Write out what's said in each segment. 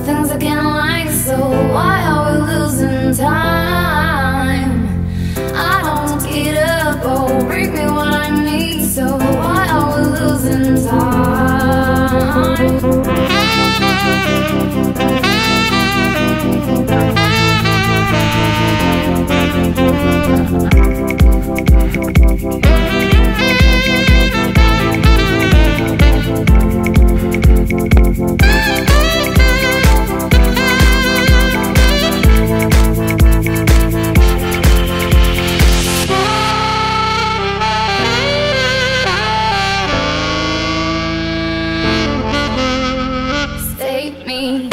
things again like so. Why are we losing time? I don't get up, oh, bring me what I need. So why are we losing time? Save me.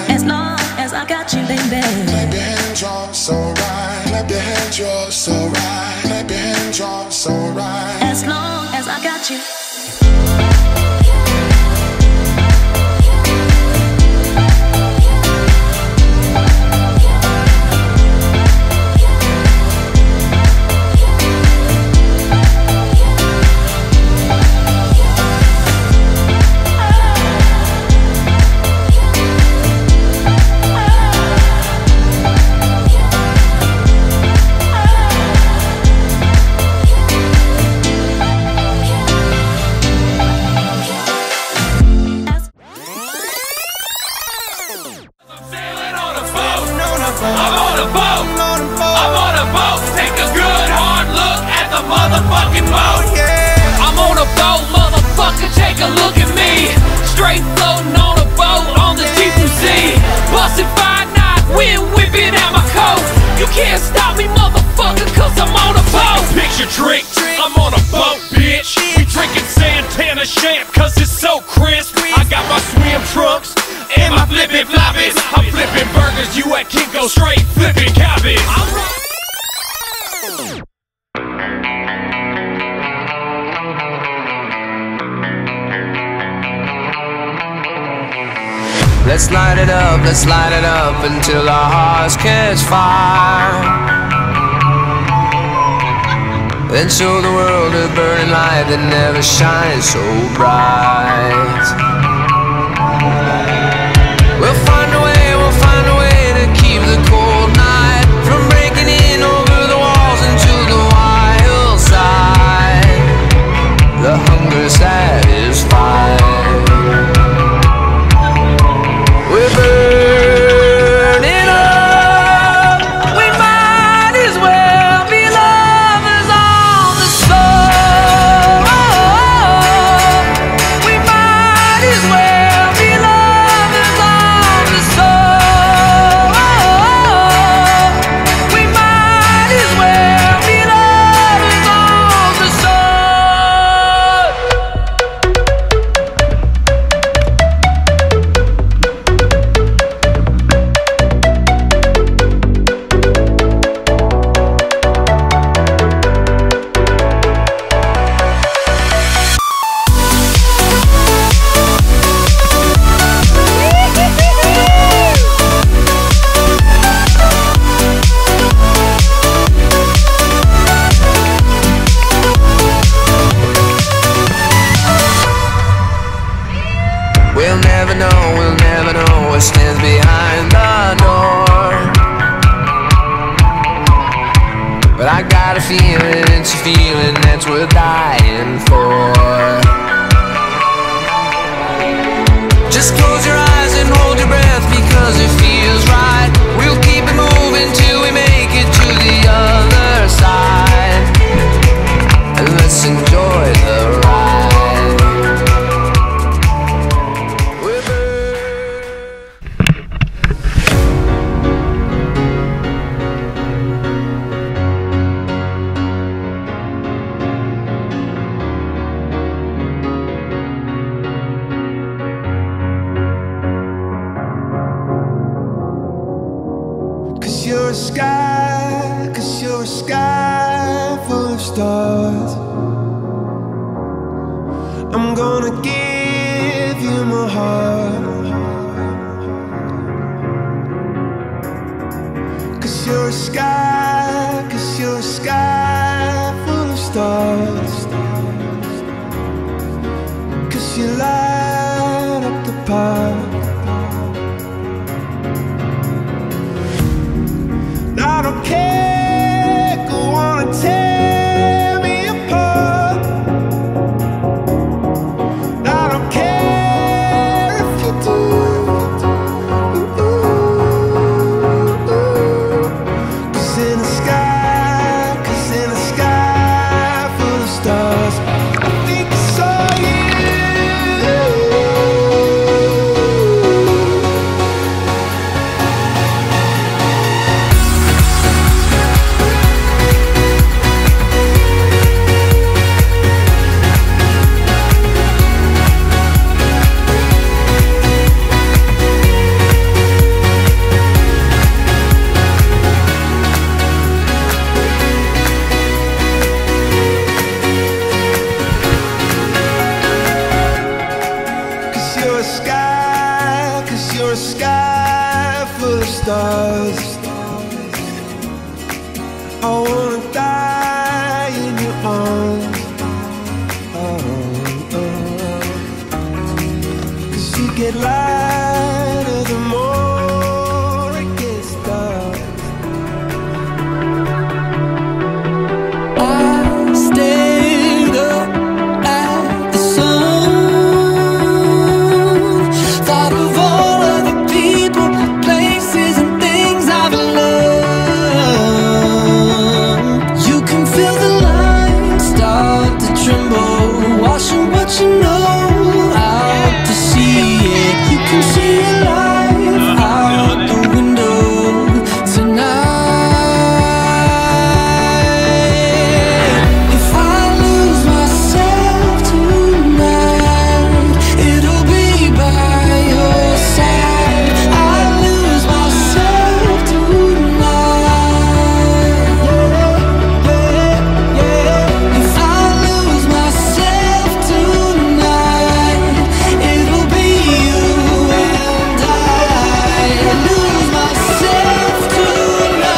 As long as I got you, baby. Clap your hands, you're so right. Clap your hands, you're so right. Clap your hands, you're so right. As long as I got you. Motherfucking boat, yeah. I'm on a boat, motherfucker, take a look at me. Straight floating on a boat on the deep blue sea. Busted 5-9, wind whipping out my coat. You can't stop me, motherfucker, cause I'm on a boat. Picture trick, I'm on a boat, bitch. We drinking Santana champ, cause it's so crisp. I got my swim trunks and my flippin' floppies. I'm flipping burgers, you at Kinko, straight flipping cabbage. Let's light it up until our hearts catch fire, and show the world a burning light that never shines so bright. We'll find a way to keep the cold night from breaking in over the walls into the wild side. The hunger satisfied. We're burning up. We might as well be lovers on the soul. always stands behind the door. But I got a feeling, it's a feeling that's worth dying for. Just close your eyes and hold your breath, because it feels right. We'll keep it moving till we make it to the other side. And let's enjoy the ride. You're a sky, 'cause you're a sky full of stars. I'm gonna give you my heart, 'cause you're a sky, 'cause you're a sky full of stars. 'Cause you light up the park. I don't care, go on and tear me apart. I don't care if you do. Cause in the sky, 'cause in the sky full of stars, I think I saw you. You're a sky full of stars. I wanna die in your arms. Oh, oh. 'Cause you get lighter the more it gets dark. I stayed up at the sun, thought of all of the people, places and things I've learned. You can feel the lines start to tremble, washing what you know out to sea. It you can see your life out the window tonight. If I lose myself tonight, it'll be by your side. I lose myself tonight. If I lose myself tonight, it'll be you and I lose myself tonight.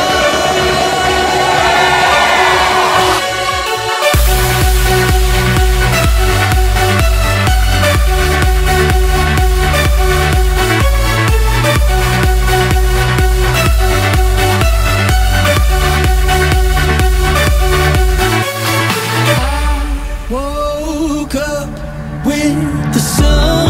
Woke up with the sun.